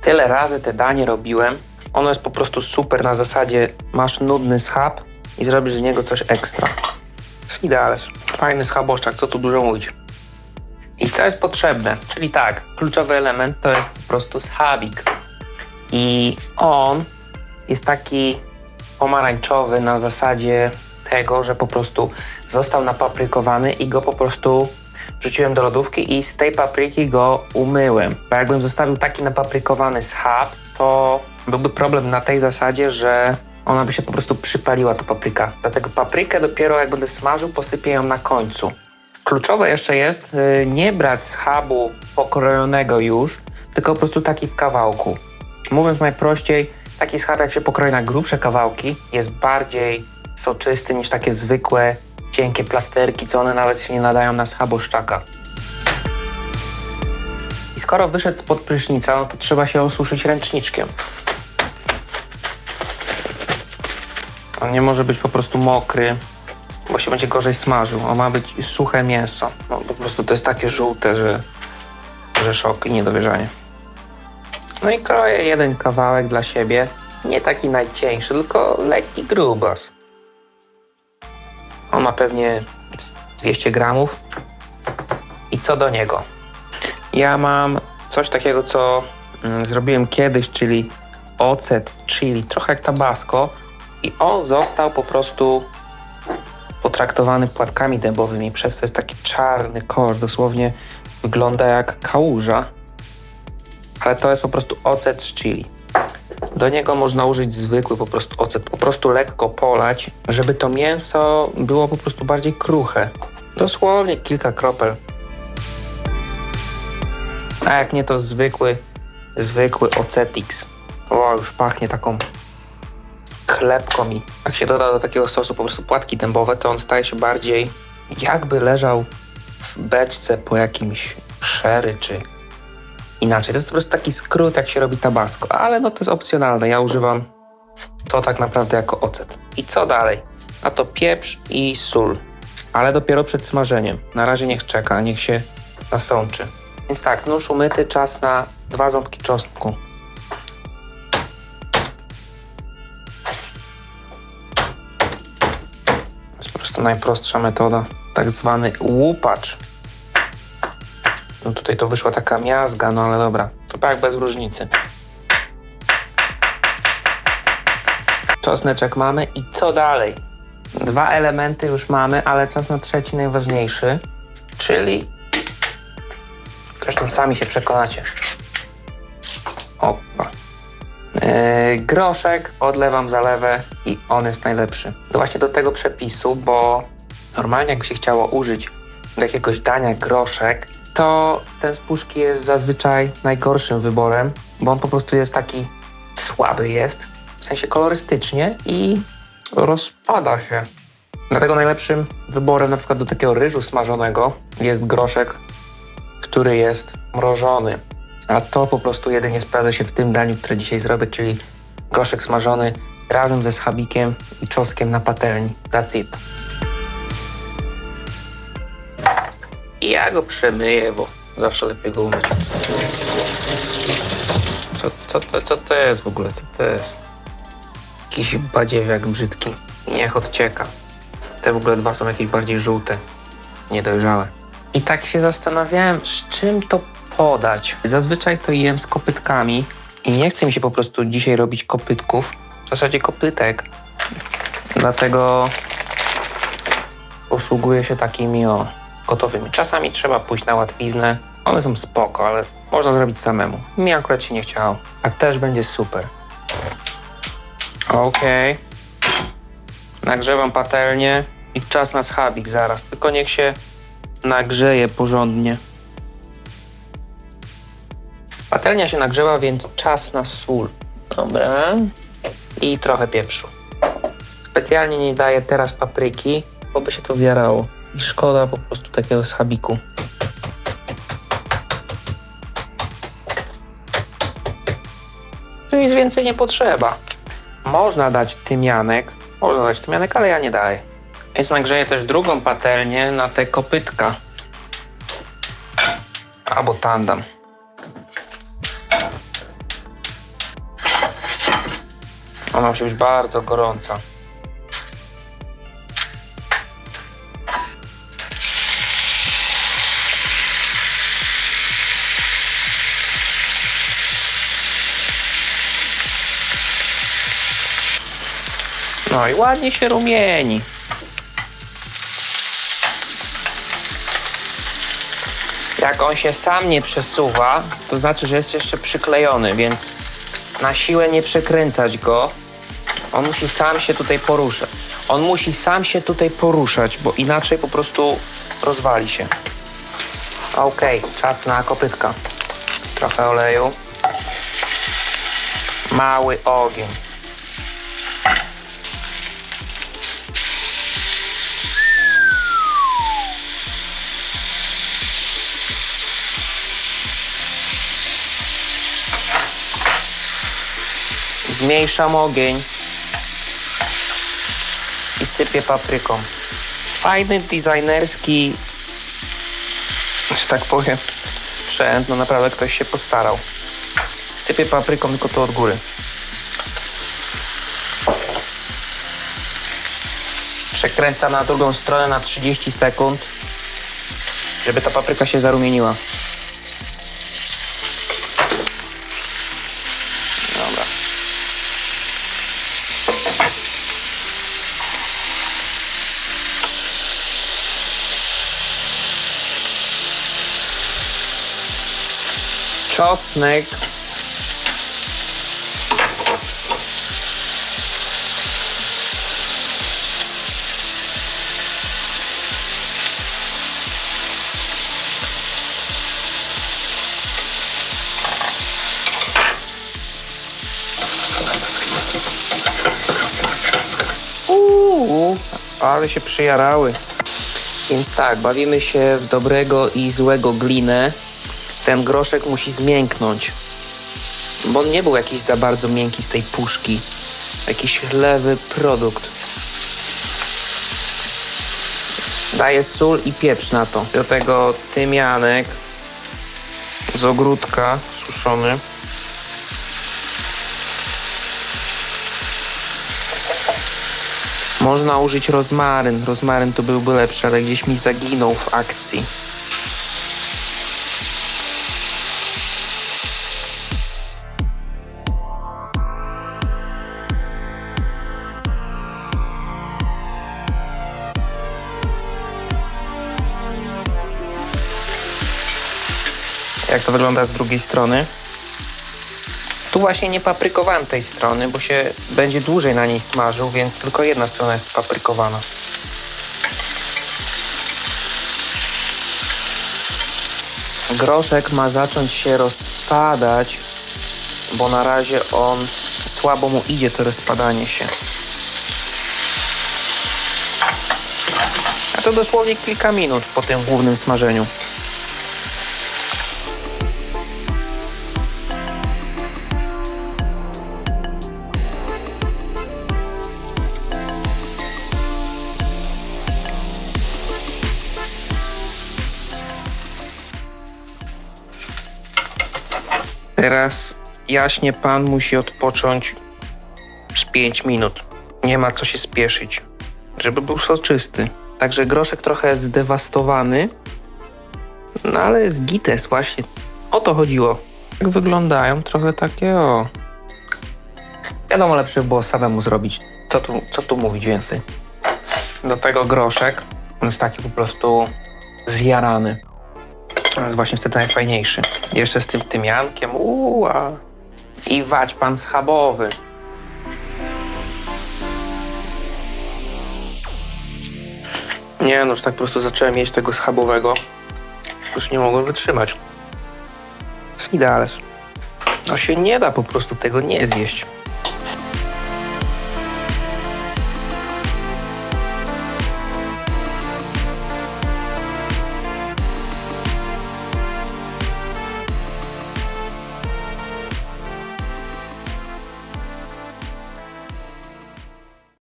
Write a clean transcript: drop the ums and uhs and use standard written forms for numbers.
Tyle razy te danie robiłem. Ono jest po prostu super na zasadzie masz nudny schab i zrobisz z niego coś ekstra. Jest idealne. Fajny schaboszczak, co tu dużo mówić. I co jest potrzebne? Czyli tak, kluczowy element to jest po prostu schabik. I on jest taki pomarańczowy na zasadzie tego, że po prostu został napaprykowany i go po prostu wrzuciłem do lodówki i z tej papryki go umyłem. Bo jakbym zostawił taki napaprykowany schab, to byłby problem na tej zasadzie, że ona by się po prostu przypaliła, ta papryka. Dlatego paprykę dopiero jak będę smażył, posypię ją na końcu. Kluczowe jeszcze jest nie brać schabu pokrojonego już, tylko po prostu taki w kawałku. Mówiąc najprościej, taki schab jak się pokroi na grubsze kawałki jest bardziej soczysty niż takie zwykłe, cienkie plasterki, co one nawet się nie nadają na schaboszczaka. I skoro wyszedł spod prysznica, no to trzeba się osuszyć ręczniczkiem. On nie może być po prostu mokry, bo się będzie gorzej smażył. On ma być suche mięso. No, po prostu to jest takie żółte, że szok i niedowierzanie. No i kroję jeden kawałek dla siebie. Nie taki najcieńszy, tylko lekki grubas. On ma pewnie 200 gramów. I co do niego? Ja mam coś takiego, co zrobiłem kiedyś, czyli ocet chili, trochę jak tabasco. I on został po prostu potraktowany płatkami dębowymi. Przez to jest taki czarny kolor, dosłownie wygląda jak kałuża. Ale to jest po prostu ocet z chili. Do niego można użyć zwykły po prostu ocet. Po prostu lekko polać, żeby to mięso było po prostu bardziej kruche. Dosłownie kilka kropel. A jak nie, to zwykły ocetix. O, już pachnie taką chlebką i jak się doda do takiego sosu po prostu płatki dębowe, to on staje się bardziej jakby leżał w beczce po jakimś sherry czy inaczej. To jest po prostu taki skrót, jak się robi tabasco, ale no to jest opcjonalne. Ja używam to tak naprawdę jako ocet. I co dalej? A to pieprz i sól, ale dopiero przed smażeniem. Na razie niech czeka, niech się nasączy. Więc tak, nóż umyty, czas na 2 ząbki czosnku. To jest po prostu najprostsza metoda. Tak zwany łupacz. No tutaj to wyszła taka miazga, no ale dobra. To tak bez różnicy. Czosneczek mamy i co dalej? 2 elementy już mamy, ale czas na trzeci, najważniejszy. Czyli... Zresztą sami się przekonacie. Opa. Groszek, odlewam zalewę i on jest najlepszy. To właśnie do tego przepisu, bo normalnie jakby się chciało użyć do jakiegoś dania groszek, to ten z puszki jest zazwyczaj najgorszym wyborem, bo on po prostu jest taki słaby jest, w sensie kolorystycznie i rozpada się. Dlatego najlepszym wyborem na przykład do takiego ryżu smażonego jest groszek, który jest mrożony. A to po prostu jedynie sprawdza się w tym daniu, które dzisiaj zrobię, czyli groszek smażony razem ze schabikiem i czosnkiem na patelni. That's it. I ja go przemyję, bo zawsze lepiej go umyć. Co to jest w ogóle? Co to jest? Jakiś badziewiak brzydki. I niech odcieka. Te w ogóle 2 są jakieś bardziej żółte, niedojrzałe. I tak się zastanawiałem, z czym to podać. Zazwyczaj to jem z kopytkami i nie chce mi się po prostu dzisiaj robić kopytków, w zasadzie kopytek. Dlatego posługuję się takimi gotowymi. Czasami trzeba pójść na łatwiznę. One są spoko, ale można zrobić samemu. Mi akurat się nie chciało, a też będzie super. Okej. Nagrzewam patelnię i czas na schabik zaraz. Tylko niech się nagrzeje porządnie. Patelnia się nagrzewa, więc czas na sól. Dobra. I trochę pieprzu. Specjalnie nie daję teraz papryki, bo by się to zjarało. I szkoda po prostu takiego schabiku. Tu nic więcej nie potrzeba. Można dać tymianek, ale ja nie daję. Więc nagrzeję też drugą patelnię na te kopytka. Albo tandem. Ona musi być bardzo gorąca. No i ładnie się rumieni. Jak on się sam nie przesuwa, to znaczy, że jest jeszcze przyklejony, więc na siłę nie przekręcać go. On musi sam się tutaj poruszać. On musi sam się tutaj poruszać, bo inaczej po prostu rozwali się. Okej, czas na kopytka. Trochę oleju. Mały ogień. Zmniejszam ogień i sypię papryką. Fajny, designerski, że tak powiem, sprzęt. No naprawdę ktoś się postarał. Sypię papryką tylko to od góry. Przekręcam na drugą stronę na 30 sekund, żeby ta papryka się zarumieniła. Dobra. Czosnek. Ale się przyjarały. Więc tak, bawimy się w dobrego i złego glinę. Ten groszek musi zmięknąć, bo on nie był jakiś za bardzo miękki z tej puszki. Jakiś lewy produkt. Daję sól i pieprz na to. Do tego tymianek z ogródka suszony. Można użyć rozmaryn. Rozmaryn to byłby lepszy, ale gdzieś mi zaginął w akcji. Jak to wygląda z drugiej strony? Tu właśnie nie paprykowałem tej strony, bo się będzie dłużej na niej smażył, więc tylko jedna strona jest paprykowana. Groszek ma zacząć się rozpadać, bo na razie on słabo mu idzie to rozpadanie się. A to dosłownie kilka minut po tym głównym smażeniu. Teraz jaśnie pan musi odpocząć z 5 minut. Nie ma co się spieszyć, żeby był soczysty. Także groszek trochę zdewastowany, no ale jest gites właśnie. O to chodziło. Jak wyglądają, trochę takie o. Wiadomo, lepsze było samemu zrobić. Co tu mówić więcej? Do tego groszek, on jest taki po prostu zjarany. To jest właśnie wtedy najfajniejszy. Jeszcze z tym tymiankiem. I waćpan schabowy. Nie no, już tak po prostu zacząłem jeść tego schabowego. Już nie mogłem wytrzymać. Jest idealne. No się nie da po prostu tego nie zjeść.